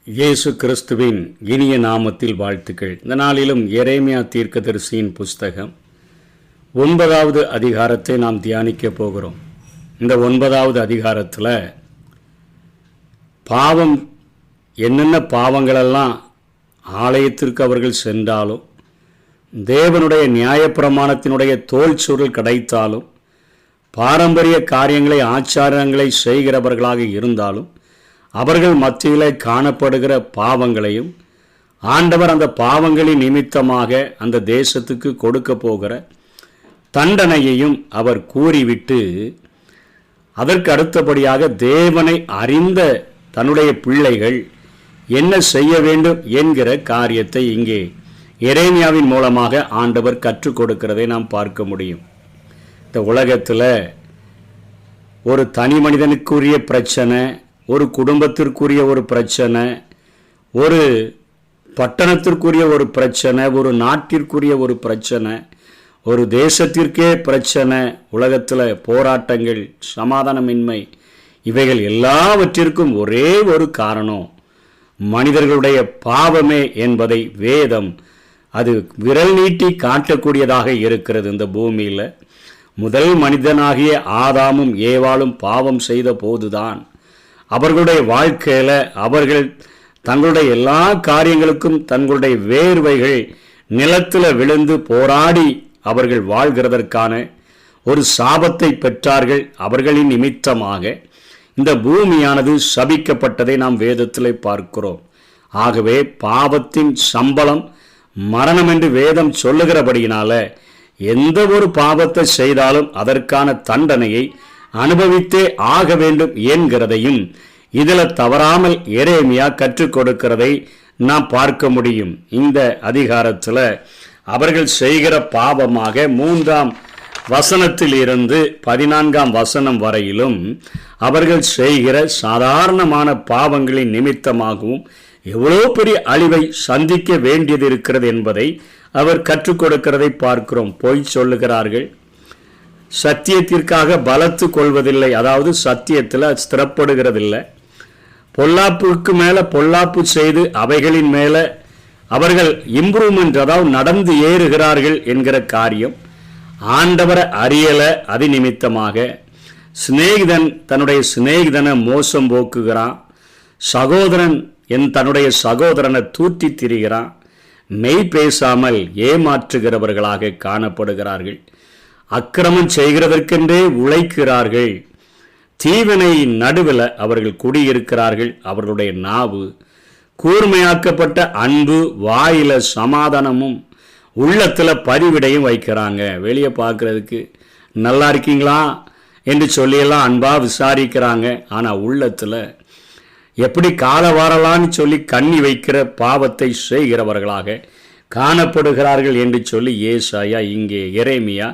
இயேசு கிறிஸ்துவின் இனிய நாமத்தில் வாழ்த்துக்கள். இந்த நாளிலும் எரேமியா தீர்க்கதரிசியின் புஸ்தகம் 9வது அதிகாரத்தை நாம் தியானிக்க போகிறோம். இந்த 9வது அதிகாரத்தில் பாவம் என்னென்ன பாவங்களெல்லாம் ஆலயத்திற்கு அவர்கள் சென்றாலும், தேவனுடைய நியாயப்பிரமாணத்தினுடைய தோல் சுருள் கிடைத்தாலும், பாரம்பரிய காரியங்களை ஆச்சாரங்களை செய்கிறவர்களாக இருந்தாலும், அவர்கள் மத்தியிலே காணப்படுகிற பாவங்களையும், ஆண்டவர் அந்த பாவங்களின் நிமித்தமாக அந்த தேசத்துக்கு கொடுக்க போகிற தண்டனையையும் அவர் கூறிவிட்டு, அதற்கு அடுத்தபடியாக தேவனை அறிந்த தன்னுடைய பிள்ளைகள் என்ன செய்ய வேண்டும் என்கிற காரியத்தை இங்கே எரேமியாவின் மூலமாக ஆண்டவர் கற்றுக் கொடுக்கிறதை நாம் பார்க்க முடியும். இந்த உலகத்தில் ஒரு தனி மனிதனுக்குரிய பிரச்சனை, ஒரு குடும்பத்திற்குரிய ஒரு பிரச்சனை, ஒரு பட்டணத்திற்குரிய ஒரு பிரச்சனை, ஒரு நாட்டிற்குரிய ஒரு பிரச்சனை, ஒரு தேசத்திற்கே பிரச்சனை, உலகத்தில் போராட்டங்கள், சமாதானமின்மை, இவைகள் எல்லாவற்றிற்கும் ஒரே ஒரு காரணம் மனிதர்களுடைய பாவமே என்பதை வேதம் அது விரல் நீட்டி காட்டக்கூடியதாக இருக்கிறது. இந்த பூமியில் முதல் மனிதனாகிய ஆதாமும் ஏவாளும் பாவம் செய்த போதுதான் அவர்களுடைய வாழ்க்கையில் அவர்கள் தங்களுடைய எல்லா காரியங்களுக்கும் தங்களுடைய வேர்வைகள் நிலத்தில் விழுந்து போராடி அவர்கள் வாழ்கிறதற்கான ஒரு சாபத்தை பெற்றார்கள். அவர்களின் நிமித்தமாக இந்த பூமியானது சபிக்கப்பட்டதை நாம் வேதத்தில் பார்க்கிறோம். ஆகவே பாவத்தின் சம்பளம் மரணம் என்று வேதம் சொல்லுகிறபடியினால எந்த ஒரு பாவத்தை செய்தாலும் அதற்கான தண்டனையை அனுபவித்தே ஆக வேண்டும் என்கிறதையும் இதில் தவறாமல் எரேமியா கற்றுக் கொடுக்கிறதை நாம் பார்க்க முடியும். இந்த அதிகாரத்தில் அவர்கள் செய்கிற பாவமாக 3ஆம் வசனத்தில் இருந்து 14ஆம் வசனம் வரையிலும் அவர்கள் செய்கிற சாதாரணமான பாவங்களின் நிமித்தமாகவும் எவ்வளோ பெரிய அழிவை சந்திக்க வேண்டியது இருக்கிறது என்பதை அவர் கற்றுக் கொடுக்கிறதை பார்க்கிறோம். பொய் சொல்லுகிறார்கள், சத்தியத்திற்காக பலத்து கொள்வதில்லை, அதாவது சத்தியத்தில் ஸ்திரப்படுகிறதில்லை, பொல்லாப்புக்கு மேலே பொல்லாப்பு செய்து அவைகளின் மேலே அவர்கள் இம்ப்ரூவ்மெண்ட், அதாவது நடந்து ஏறுகிறார்கள் என்கிற காரியம் ஆண்டவரை அறியலை. அது நிமித்தமாக சிநேகிதன் தன்னுடைய சிநேகிதனை மோசம் போக்குகிறான், சகோதரன் தன்னுடைய சகோதரனை தூற்றி திரிகிறான், மெய் பேசாமல் ஏமாற்றுகிறவர்களாக காணப்படுகிறார்கள், அக்கிரமம் செய்கிறதற்கென்றே உழைக்கிறார்கள், தீவினை நடுவில் அவர்கள் குடியிருக்கிறார்கள், அவர்களுடைய நாவு கூர்மையாக்கப்பட்ட அன்பு, வாயில சமாதானமும் உள்ளத்தில் பரிவிடையும் வைக்கிறாங்க. வெளியே பார்க்கறதுக்கு நல்லா இருக்கீங்களா என்று சொல்லியெல்லாம் அன்பாக விசாரிக்கிறாங்க. ஆனால் உள்ளத்தில் எப்படி கால வாரலான்னு சொல்லி கண்ணி வைக்கிற பாவத்தை செய்கிறவர்களாக காணப்படுகிறார்கள் என்று சொல்லி ஏசாயா இங்கே எரேமியா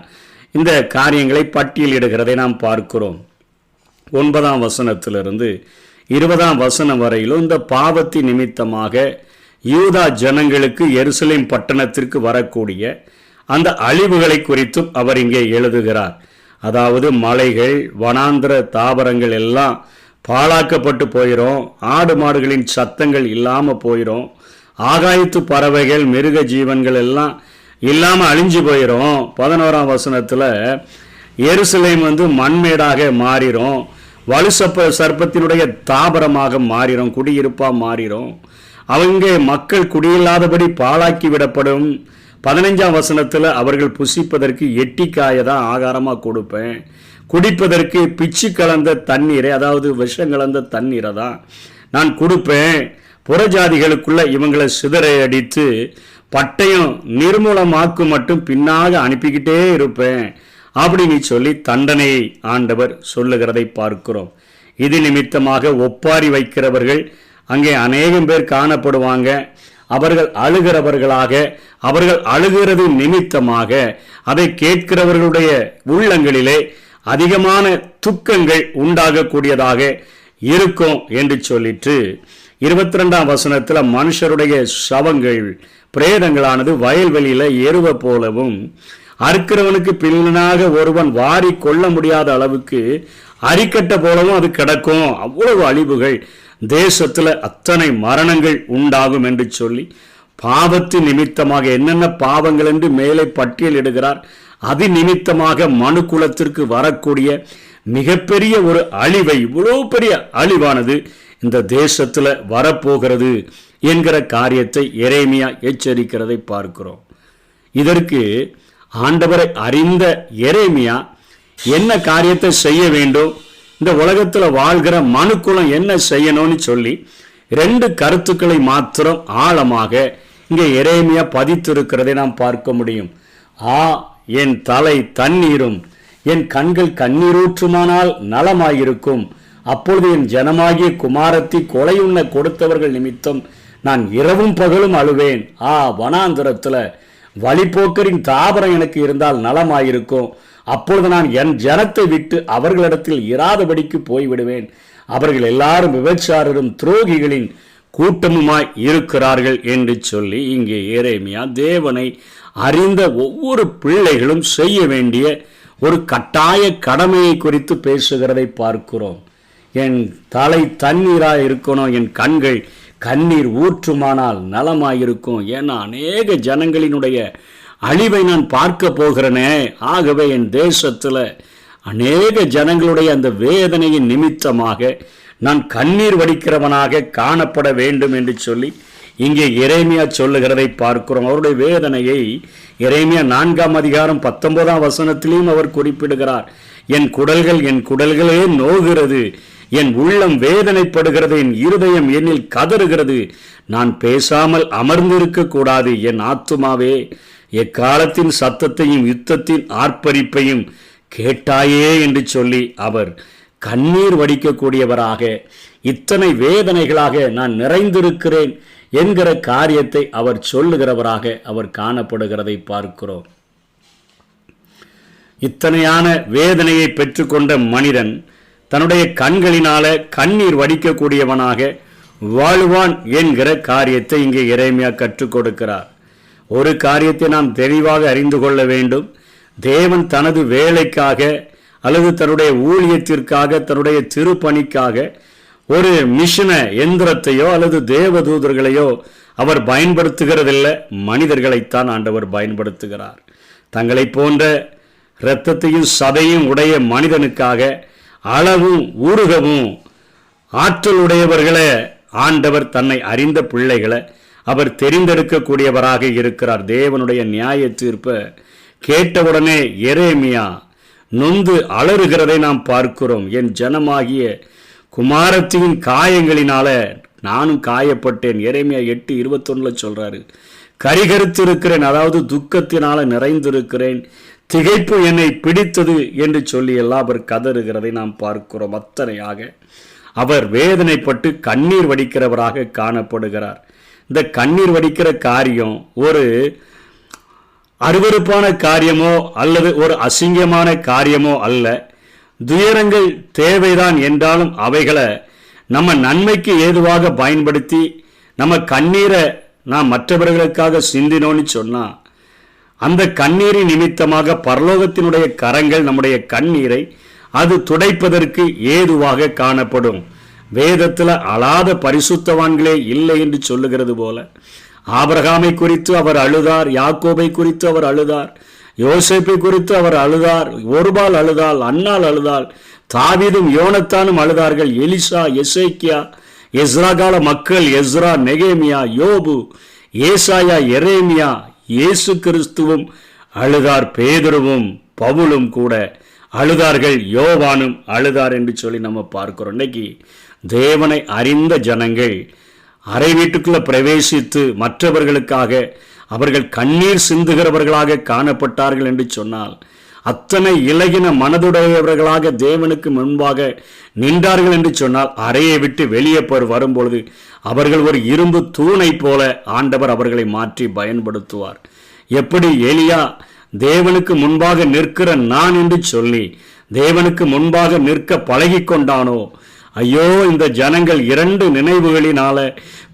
இந்த காரியங்களை பட்டியலிடுகிறதை நாம் பார்க்கிறோம். 9ஆம் வசனத்திலிருந்து 20ஆம் வசனம் வரையிலும் இந்த பாவத்தின் நிமித்தமாக யூதா ஜனங்களுக்கு எருசலேம் பட்டணத்திற்கு வரக்கூடிய அந்த அழிவுகளை குறித்தும் அவர் இங்கே எழுதுகிறார். அதாவது மலைகள், வனாந்திர தாவரங்கள் எல்லாம் பாழாக்கப்பட்டு போயிடும், ஆடு மாடுகளின் சத்தங்கள் இல்லாமல் போயிடும், ஆகாயத்து பறவைகள் மிருக ஜீவன்கள் எல்லாம் இல்லாமல் அழிஞ்சு போயிடும். 11ஆம் வசனத்தில் எருசலேம் மண்மேடாக மாறிடும், வலு சர்ப்பத்தினுடைய தாபரமாக மாறிடும், குடியிருப்பாக மாறிடும், அவங்க மக்கள் குடியில்லாதபடி பாழாக்கி விடப்படும். 15ஆம் வசனத்தில் அவர்கள் புசிப்பதற்கு எட்டிக்காயை தான் ஆகாரமாக கொடுப்பேன், குடிப்பதற்கு பிச்சு கலந்த தண்ணீரை, அதாவது விஷம் கலந்த தண்ணீரை தான் நான் கொடுப்பேன், புறஜாதிகளுக்குள்ள இவங்களை சிதறை அடித்து பட்டயம் நிர்மூலமாக்கு மட்டும் பின்னாக அனுப்பிக்கிட்டே இருப்பேன் அப்படின்னு சொல்லி தண்டனையை ஆண்டவர் சொல்லுகிறதை பார்க்கிறோம். இது நிமித்தமாக ஒப்பாரி வைக்கிறவர்கள் அங்கே அநேகம் பேர் காணப்படுவாங்க. அவர்கள் அழுகிறவர்களாக, அவர்கள் அழுகிறது நிமித்தமாக அதை கேட்கிறவர்களுடைய உள்ளங்களிலே அதிகமான துக்கங்கள் உண்டாகக்கூடியதாக இருக்கும் என்று சொல்லிட்டு 22ஆம் வசனத்தில் மனுஷருடைய சவங்கள் பிரேதங்களானது வயல்வெளியில் எருவ போலவும், அறுக்கிறவனுக்கு பின்னாக ஒருவன் வாரி கொள்ள முடியாத அளவுக்கு அரிக்கட்டை போலவும் அது கிடக்கும். அவ்வளவு அழிவுகள் தேசத்தில் அத்தனை மரணங்கள் உண்டாகும் என்று சொல்லி பாவத்தின் நிமித்தமாக என்னென்ன பாவங்கள் என்று மேலே பட்டியலிடுகிறார். அது நிமித்தமாக மனு குலத்திற்கு வரக்கூடிய மிகப்பெரிய ஒரு அழிவை, இவ்வளவு பெரிய அழிவானது இந்த தேசத்தில் வரப்போகிறது என்கிற காரியத்தை எரேமியா எச்சரிக்கிறதை பார்க்கிறோம். இதற்கு ஆண்டவரை அறிந்த எரேமியா என்ன காரியத்தை செய்ய வேண்டும், இந்த உலகத்தில் வாழ்கிற மனுக்குலம் என்ன செய்யணும்னு சொல்லி 2 கருத்துக்களை மாத்திரம் ஆழமாக இங்கே எரேமியா பதித்திருக்கிறதை நாம் பார்க்க முடியும். என் தலை தண்ணீரும் என் கண்கள் கண்ணீரூற்றுமானால் நலமாயிருக்கும். அப்பொழுது என் ஜனமாகிய குமாரத்தி கொலையுண்ண கொடுத்தவர்கள் நிமித்தம் நான் இரவும் பகலும் அழுவேன். வனாந்திரத்தில் வழிபோக்கரின் தாபரம் எனக்கு இருந்தால் நலமாயிருக்கும். அப்பொழுது நான் என் ஜனத்தை விட்டு அவர்களிடத்தில் இராதபடிக்கு போய்விடுவேன். அவர்கள் எல்லாரும் விபச்சாரரும் துரோகிகளின் கூட்டமுமாய் இருக்கிறார்கள் என்று சொல்லி இங்கே எரேமியா தேவனை அறிந்த ஒவ்வொரு பிள்ளைகளும் செய்ய வேண்டிய ஒரு கட்டாய கடமையை குறித்து பேசுகிறதை பார்க்கிறோம். என் தலை தண்ணீராக இருக்கணும், என் கண்கள் கண்ணீர் ஊற்றுமானால் நலமாயிருக்கும். ஏன்னா அநேக ஜனங்களினுடைய அழிவை நான் பார்க்க போகிறேனே. ஆகவே என் தேசத்தில் அநேக ஜனங்களுடைய அந்த வேதனையின் நிமித்தமாக நான் கண்ணீர் வடிக்கிறவனாக காணப்பட வேண்டும் என்று சொல்லி இங்கே எரேமியா சொல்லுகிறதை பார்க்கிறோம். அவருடைய வேதனையை எரேமியா 4ஆம் அதிகாரம் 19ஆம் வசனத்திலையும் அவர் குறிப்பிடுகிறார். என் குடல்களே நோகிறது, என் உள்ளம் வேதனைப்படுகிறது, என் இருதயம் என்னில் கதறுகிறது. நான் பேசாமல் அமர்ந்திருக்க கூடாது. என் ஆத்துமாவே எக்காலத்தின் சத்தத்தையும் யுத்தத்தின் ஆர்ப்பரிப்பையும் கேட்டாயே என்று சொல்லி அவர் கண்ணீர் வடிக்கக்கூடியவராக, இத்தனை வேதனைகளாக நான் நிறைந்திருக்கிறேன் என்கிற காரியத்தை அவர் சொல்லுகிறவராக அவர் காணப்படுகிறதை பார்க்கிறோம். இத்தனையான வேதனையை பெற்றுக்கொண்ட மனிதன் தன்னுடைய கண்களினால கண்ணீர் வடிக்கக்கூடியவனாக வாழ்வான் என்கிற காரியத்தை இங்கே எரேமியா கற்றுக் கொடுக்கிறார். ஒரு காரியத்தை நாம் தெளிவாக அறிந்து கொள்ள வேண்டும். தேவன் தனது வேலைக்காக அல்லது தன்னுடைய ஊழியத்திற்காக, தன்னுடைய திருப்பணிக்காக ஒரு மிஷின எந்திரத்தையோ அல்லது தேவதூதர்களையோ அவர் பயன்படுத்துகிறதில்லை, மனிதர்களைத்தான் ஆண்டவர் பயன்படுத்துகிறார். தங்களை போன்ற இரத்தத்தையும் சதையும் உடைய மனிதனுக்காக அளவும் ஊறுகவும் ஆற்றலுடையவர்களை ஆண்டவர் தன்னை அறிந்த பிள்ளைகளை அவர் தெரிந்தெடுக்கக்கூடியவராக இருக்கிறார். தேவனுடைய நியாய தீர்ப்பை கேட்டவுடனே எரேமியா நொந்து அலறுகிறதை நாம் பார்க்கிறோம். என் ஜனமாகிய குமாரத்தின் காயங்களினால நானும் காயப்பட்டேன். எரேமியா 8:21 சொல்றாரு. கரிகரித்து இருக்கிறேன், அதாவது துக்கத்தினால நிறைந்திருக்கிறேன், திகைப்பு என்னை பிடித்தது என்று சொல்லி எல்லாம் அவர் கதறுகிறதை நாம் பார்க்கிறோம். அத்தனையாக அவர் வேதனைப்பட்டு கண்ணீர் வடிக்கிறவராக காணப்படுகிறார். இந்த கண்ணீர் வடிக்கிற காரியம் ஒரு அருவருப்பான காரியமோ அல்லது ஒரு அசிங்கமான காரியமோ அல்ல. துயரங்கள் தேவைதான் என்றாலும் அவைகளை நம்ம நன்மைக்கு ஏதுவாக பயன்படுத்தி நம்ம கண்ணீரை நாம் மற்றவர்களுக்காக சிந்தினோன்னு சொன்னால் அந்த கண்ணீரின் நிமித்தமாக பரலோகத்தினுடைய கரங்கள் நம்முடைய கண்ணீரை அது துடைப்பதற்கு ஏதுவாக காணப்படும். வேதத்தில் அழாத பரிசுத்தவான்களே இல்லை என்று சொல்லுகிறது போல ஆபிரகாமை குறித்து அவர் அழுதார், யாக்கோபை குறித்து அவர் அழுதார், யோசேப்பை குறித்து அவர் அழுதார், ஒருபால் அழுதாள், அன்னாள் அழுதாள், தாவீதும் யோனத்தானும் அழுதார்கள், எலிசா, எசேக்கியா, எஸ்ரா கால மக்கள், எஸ்ரா, நெகேமியா, யோபு, ஏசாயா, எரேமியா, இயேசு கிறிஸ்துவும் அழுதார், பேதுருவும் பவுலும் கூட அழுதார்கள், யோவானும் அழுதார் என்று சொல்லி நம்ம பார்க்கிறோம். இன்னைக்கு தேவனை அறிந்த ஜனங்கள் அறை வீட்டுக்குள்ள பிரவேசித்து மற்றவர்களுக்காக அவர்கள் கண்ணீர் சிந்துகிறவர்களாக காணப்பட்டார்கள் என்று சொன்னால், அத்தனை இலகின மனதுடையவர்களாக தேவனுக்கு முன்பாக நின்றார்கள் என்று சொன்னால், அறையை விட்டு வெளியே வரும்பொழுது அவர்கள் ஒரு இரும்பு தூணை போல ஆண்டவர் அவர்களை மாற்றி பயன்படுத்துவார். எப்படி எலியா தேவனுக்கு முன்பாக நிற்கிற நான் என்று சொல்லி தேவனுக்கு முன்பாக நிற்க பழகி கொண்டானோ, ஐயோ இந்த ஜனங்கள் 2 நினைவுகளினால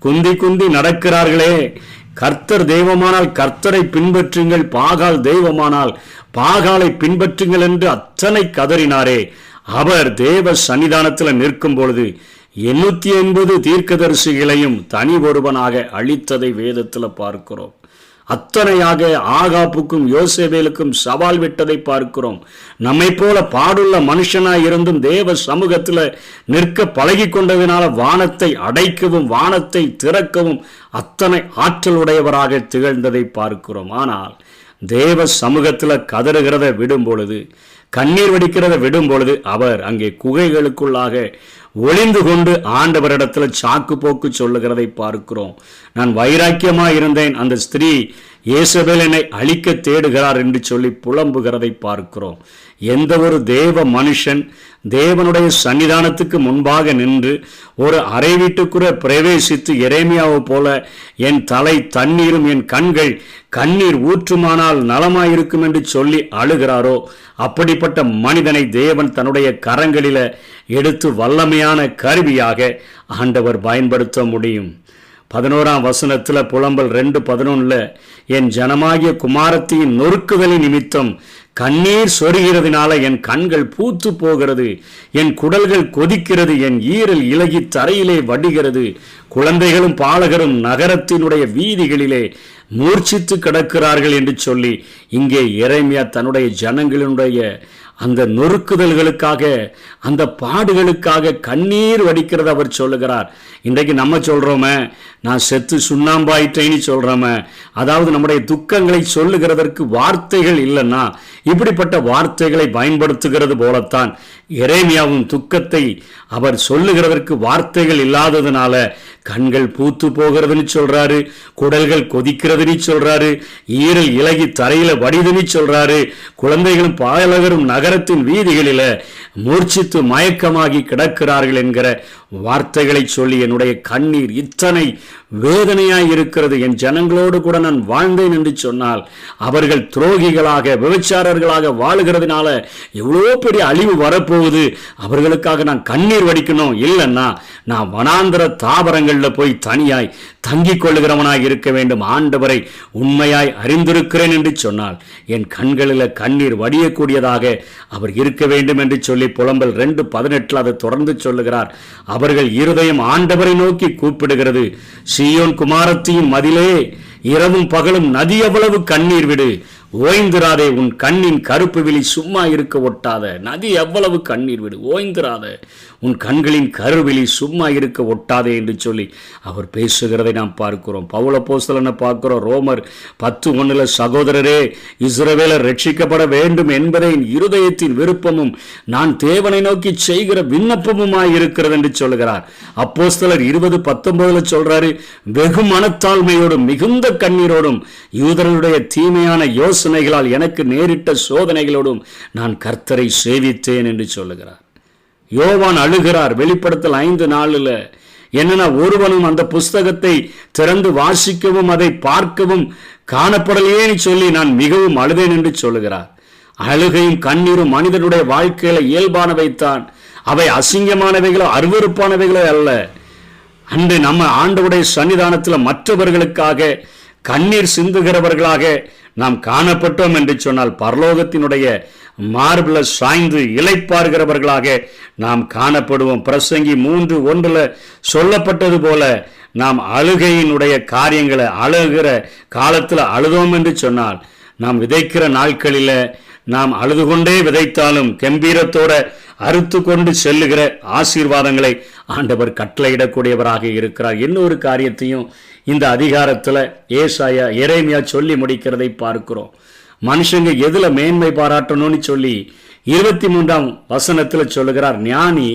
குந்தி குந்தி நடக்கிறார்களே, கர்த்தர் தெய்வமானால் கர்த்தரை பின்பற்றுங்கள், பாகால் தெய்வமானால் பாகாலை பின்பற்றுங்கள் என்று அத்தனை கதறினாரே, அவர் தேவ சன்னிதானத்தில் நிற்கும் பொழுது 880 தீர்க்கதரிசிகளையும் தனி ஒருவனாக அழித்ததை வேதத்தில் பார்க்கிறோம். அத்தனையாக ஆகாப்புக்கும் யோசேவேலுக்கும் சவால் விட்டதை பார்க்கிறோம். நம்மை போல பாடுள்ள மனுஷனாய் இருந்தும் தேவ சமூகத்தில் நிற்க பழகி கொண்டதினால வானத்தை அடைக்கவும் வானத்தை திறக்கவும் அத்தனை ஆற்றல் உடையவராக திகழ்ந்ததை பார்க்கிறோம். ஆனால் தேவ சமூகத்தில் கதறுகிறத விடும் பொழுது, கண்ணீர் வடிக்கிறத விடும் பொழுது அவர் அங்கே குகைகளுக்குள்ளாக ஒளிந்து கொண்டு ஆண்டவரிடத்தில் சாக்கு போக்கு சொல்லுகிறதை பார்க்கிறோம். நான் வைராக்கியமாக இருந்தேன், அந்த ஸ்திரீ இயேசபேல் என்னை அழிக்க தேடுகிறார் என்று சொல்லி புலம்புகிறதை பார்க்கிறோம். எந்த ஒரு தேவ மனுஷன் தேவனுடைய சன்னிதானத்துக்கு முன்பாக நின்று ஒரு அறை வீட்டுக்குற பிரவேசித்து எரேமியாவை போல என் தலை தண்ணீரும் என் கண்கள் கண்ணீர் ஊற்றுமானால் நலமாயிருக்கும் என்று சொல்லி அழுகிறாரோ, அப்படிப்பட்ட மனிதனை தேவன் தன்னுடைய கரங்களில் எடுத்து வல்லமையான கருவியாக ஆண்டவர் பயன்படுத்த முடியும். 11ஆம் வசனத்தில் புலம்பல் 2:11 என் ஜனமாகிய குமாரத்தியின் நொறுக்குதலின் நிமித்தம் கண்ணீர் சொருகிறதுனால என் கண்கள் பூத்து போகிறது, என் குடல்கள் கொதிக்கிறது, என் ஈரல் இலகி தரையிலே வடிகிறது, குழந்தைகளும் பாலகரும் நகரத்தினுடைய வீதிகளிலே மூர்ச்சித்து கிடக்கிறார்கள் என்று சொல்லி இங்கே எரேமியா தன்னுடைய ஜனங்களினுடைய அந்த நொறுக்குதல்களுக்காக அந்த பாடுகளுக்காக கண்ணீர் வடிக்கிறத அவர் சொல்லுகிறார். இன்றைக்கு நம்ம சொல்கிறோமே, நான் செத்து சுண்ணாம்பாயிட்டேன்னு சொல்கிறோமே, அதாவது நம்முடைய துக்கங்களை சொல்லுகிறதற்கு வார்த்தைகள் இல்லைன்னா இப்படிப்பட்ட வார்த்தைகளை பயன்படுத்துகிறது போலத்தான் எரேமியாவும் துக்கத்தை அவர் சொல்லுகிறதற்கு வார்த்தைகள் இல்லாததுனால கண்கள் பூத்து போகிறதுன்னு சொல்றாரு, குடல்கள் கொதிக்கிறதுன்னு சொல்றாரு, ஈரல் இலகி தரையில வடிதுன்னு சொல்றாரு, குழந்தைகளும் பாலகரும் நகரத்தின் வீதிகளில மூர்ச்சித்து மயக்கமாகி கிடக்கிறார்கள் என்கிற வார்த்தைகளை சொல்லி என்னுடைய கண்ணீர் இத்தனை வேதனையாய் இருக்கிறது. என் ஜனங்களோடு கூட நான் வாழ்ந்தேன் என்று சொன்னால் அவர்கள் துரோகிகளாக விபச்சாரர்களாக வாழுகிறதுனால எவ்வளோ பெரிய அழிவு வரப்போகுது, அவர்களுக்காக நான் கண்ணீர் வடிக்கணும், இல்லைன்னா நான் வனாந்திர தாவரங்களில் போய் தனியாய் தங்கிக் கொள்ளுகிறவனாய் இருக்க வேண்டும். ஆண்டவரை உண்மையாய் அறிந்திருக்கிறேன் என்று சொன்னால் என் கண்களில் கண்ணீர் வடியக்கூடியதாக அவர் இருக்க வேண்டும் என்று சொல்லி புலம்பல் 2:18 அதை தொடர்ந்து சொல்லுகிறார். அவர்கள் இருதயம் ஆண்டவரை நோக்கி கூப்பிடுகிறது, சீயோன் குமாரத்தியின் மதிலே இரவும் பகலும் நதி எவ்வளவு கண்ணீர் விடு, ஓய்ந்திராதே, உன் கண்ணின் கருப்பு விழி சும்மா இருக்க ஒட்டாத. நதி எவ்வளவு கண்ணீர் விடு, ஓய்ந்திராத, உன் கண்களின் கருவிழி சும்மா இருக்க ஒட்டாதே என்று சொல்லி அவர் பேசுகிறதை நாம் பார்க்கிறோம். பவுல் அப்போஸ்தலனை பார்க்கிறோம். ரோமர் 10:1 சகோதரரே, இஸ்ரவேலர் ரட்சிக்கப்பட வேண்டும் என்பதை இருதயத்தின் விருப்பமும் நான் தேவனை நோக்கி செய்கிற விண்ணப்பமுமாய் இருக்கிறது என்று சொல்கிறார். அப்போஸ்தலர் 20:19 சொல்றாரு, வெகு மனத்தாழ்மையோடும் மிகுந்த கண்ணீரோடும் யூதர்களுடைய தீமையான யோசனைகளால் எனக்கு நேரிட்ட சோதனைகளோடும் நான் கர்த்தரை சேவித்தேன் என்று சொல்லுகிறார். யோவான் அழுகிறார். வெளிப்படுத்தல் 5:4 என்னன்னா, ஒருவனும் அந்த புஸ்தகத்தை திறந்து வாசிக்கவும் அதை பார்க்கவும் காணப்படலையேன்னு சொல்லி நான் மிகவும் அழுதேன் என்று சொல்லுகிறார். அழுகையும் கண்ணீரும் மனிதனுடைய வாழ்க்கையில இயல்பானவைத்தான். அவை அசிங்கமானவைகளோ அருவருப்பானவைகளோ அல்ல. அன்று நம்ம ஆண்டவருடைய சன்னிதானத்தில் மற்றவர்களுக்காக கண்ணீர் சிந்துகிறவர்களாக நாம் காணப்பட்டோம் என்று சொன்னால் பரலோகத்தினுடைய மார்பில சாய்ந்து இளைப்பாறுகிறவர்களாக நாம் காணப்படுவோம். பிரசங்கி 3:1 சொல்லப்பட்டது போல நாம் அழுகையினுடைய காரியங்களை அழுகிற காலத்தில் அழுதோம் என்று சொன்னால் நாம் விதைக்கிற நாட்களில் நாம் அழுது கொண்டே விதைத்தாலும் கம்பீரத்தோட அறுத்து கொண்டு செல்லுகிற ஆசீர்வாதங்களை ஆண்டவர் கட்டளையிடக்கூடியவராக இருக்கிறார். இன்னொரு காரியத்தையும் இந்த அதிகாரத்தில் எரேமியா சொல்லி முடிக்கிறதை பார்க்கிறோம். மனுஷங்க எதுல மேன்மை பாராட்டணும்னு சொல்லி 23ஆம் வசனத்தில் சொல்லுகிறார், ஞானி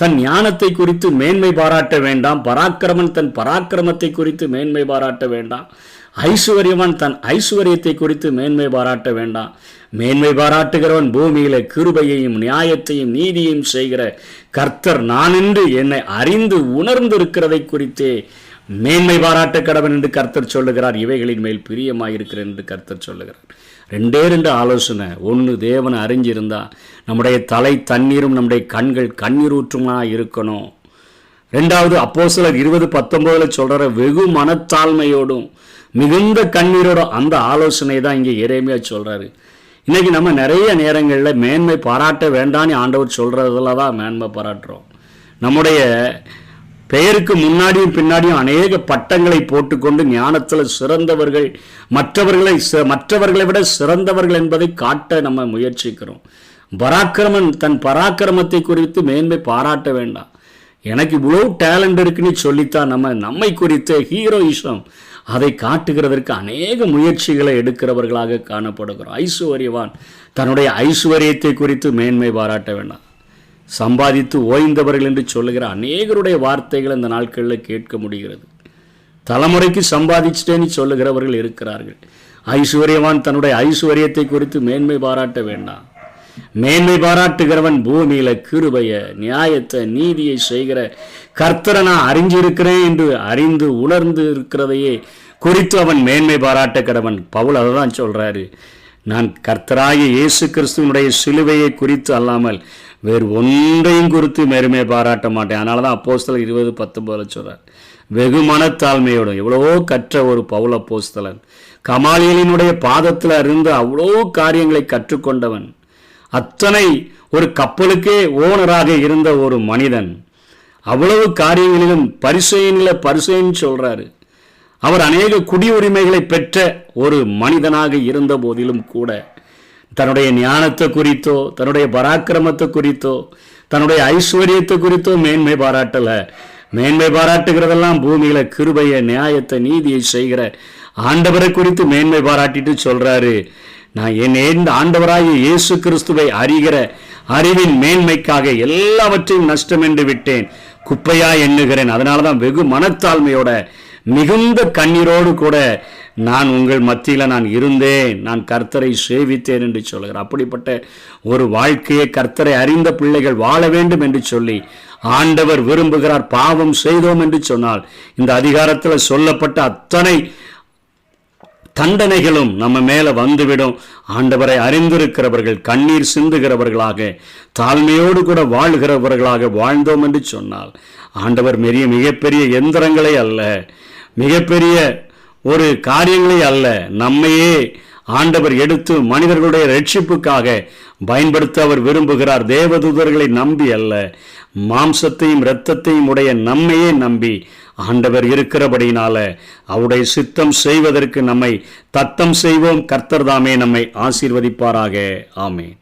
தன் ஞானத்தை குறித்து மேன்மை பாராட்ட வேண்டாம், பராக்கிரமன் தன் பராக்கிரமத்தை குறித்து மேன்மை பாராட்ட வேண்டாம், ஐசுவரியவன் தன் ஐசுவரியத்தை குறித்து மேன்மை பாராட்ட வேண்டாம். மேன்மை பாராட்டுகிறவன் பூமியில கிருபையையும் நியாயத்தையும் நீதியையும் செய்கிற கர்த்தர் நான் என்று என்னை அறிந்து உணர்ந்து இருக்கிறதை குறித்தே மேன்மை பாராட்ட கடவன் என்று கர்த்தர் சொல்லுகிறார். இவைகளின் மேல் பிரியமாயிருக்கிறேன் என்று கர்த்தர் சொல்லுகிறார். 2 ஆலோசனை. 1, தேவனை அறிஞ்சிருந்தா நம்முடைய தலை தண்ணீரும் நம்முடைய கண்கள் கண்ணீர் ஊற்றுமா இருக்கணும். 2வது அப்போஸ்தலர் 20:19 சொல்ற வெகு மனத்தாழ்மையோடும் மிகுந்த கண்ணீரோடும் அந்த ஆலோசனை தான் இங்கே எரேமியா சொல்றாரு. இன்னைக்கு நம்ம நிறைய நேரங்களில் மேன்மை பாராட்ட வேண்டான்னு ஆண்டவர் சொல்றதுல தான் மேன்மை பாராட்டுறோம். நம்முடைய பெயருக்கு முன்னாடியும் பின்னாடியும் அநேக பட்டங்களை போட்டுக்கொண்டு ஞானத்தில் சிறந்தவர்கள், மற்றவர்களை விட சிறந்தவர்கள் என்பதை காட்ட நம்ம முயற்சிக்கிறோம். பராக்கிரமன் தன் பராக்கிரமத்தை குறித்து மேன்மை பாராட்ட வேண்டாம். எனக்கு இவ்வளோ டேலண்ட் இருக்குன்னு சொல்லித்தான் நம்மை குறித்த ஹீரோயிசம் அதை காட்டுகிறதற்கு அநேக முயற்சிகளை எடுக்கிறவர்களாக காணப்படுகிறோம். ஐசுவரியவான் தன்னுடைய ஐசுவரியத்தை குறித்து மேன்மை பாராட்ட வேண்டாம். சம்பாதித்து ஓய்ந்தவர்கள் என்று சொல்லுகிற அநேகருடைய வார்த்தைகள் இந்த நாட்களில் கேட்க முடிகிறது. தலைமுறைக்கு சம்பாதிச்சிட்டேன்னு சொல்லுகிறவர்கள் இருக்கிறார்கள். ஐஸ்வர்யவான் தன்னுடைய ஐஸ்வர்யத்தை குறித்து மேன்மை பாராட்ட வேண்டாம். மேன்மை பாராட்டுகிறவன் பூமியில கிருபைய, நியாயத்தை, நீதியை செய்கிற கர்த்தரை நான் அறிஞ்சிருக்கிறேன் என்று அறிந்து உணர்ந்து இருக்கிறதையே குறித்து அவன் மேன்மை பாராட்ட கடவன். பவுல் அதை தான் சொல்றாரு, நான் கர்த்தராகிய இயேசு கிறிஸ்துவனுடைய சிலுவையை குறித்து அல்லாமல் வேறு ஒன்றையும் குறித்து மேன்மை பாராட்ட மாட்டேன். அதனால தான் அப்போஸ்தலர் 20:19 சொல்றார். வெகு மனத்தாழ்மையோடு எவ்வளவோ கற்ற ஒரு பவுல் அப்போஸ்தலன், கமாலியலினுடைய பாதத்தில் இருந்து அவ்வளோ காரியங்களை கற்றுக்கொண்டவன், அத்தனை ஒரு கப்பலுக்கே ஓனராக இருந்த ஒரு மனிதன், அவ்வளவு காரியங்களிலும் பரிசேயன் சொல்றாரு. அவர் அநேக குடியுரிமைகளை பெற்ற ஒரு மனிதனாக இருந்த போதிலும் கூட தன்னுடைய ஞானத்தை குறித்தோ, தன்னுடைய பராக்கிரமத்தை குறித்தோ, தன்னுடைய ஐஸ்வர்யத்தை குறித்தோ மேன்மை பாராட்டல. மேன்மை பாராட்டுகிறதெல்லாம் பூமியில கிருபைய, நியாயத்தை, நீதியை செய்கிற ஆண்டவரை குறித்து மேன்மை பாராட்டிட்டு சொல்றாரு, நான் என் ஆண்டவராகிய இயேசு கிறிஸ்துவை அறிகிற அறிவின் மேன்மைக்காக எல்லாவற்றையும் நஷ்டம் என்று விட்டேன், குப்பையா எண்ணுகிறேன். அதனாலதான் வெகு மனத்தாழ்மையோட மிகுந்த கண்ணீரோடு கூட நான் உங்கள் மத்தியில் நான் இருந்தேன், நான் கர்த்தரை சேவித்தேன் என்று சொல்கிறார். அப்படிப்பட்ட ஒரு வாழ்க்கையை கர்த்தரை அறிந்த பிள்ளைகள் வாழ வேண்டும் என்று சொல்லி ஆண்டவர் விரும்புகிறார். பாவம் செய்தோம் என்று சொன்னால் இந்த அதிகாரத்தில் சொல்லப்பட்ட அத்தனை தண்டனைகளும் நம்ம மேல வந்துவிடும். ஆண்டவரை அறிந்திருக்கிறவர்கள், கண்ணீர் சிந்துகிறவர்களாக, தாழ்மையோடு கூட வாழ்கிறவர்களாக வாழ்ந்தோம் என்று சொன்னால் ஆண்டவர் மிகப்பெரிய எந்திரங்களை அல்ல, மிகப்பெரிய ஒரு காரியங்களே அல்ல, நம்மையே ஆண்டவர் எடுத்து மனிதர்களுடைய ரட்சிப்புக்காக பயன்படுத்த அவர் விரும்புகிறார். தேவதூதர்களை நம்பி அல்ல, மாம்சத்தையும் இரத்தத்தையும் உடைய நம்மையே நம்பி ஆண்டவர் இருக்கிறபடினால அவருடைய சித்தம் செய்வதற்கு நம்மை தத்தம் செய்வோம். கர்த்தர் தாமே நம்மை ஆசீர்வதிப்பாராக. ஆமென்.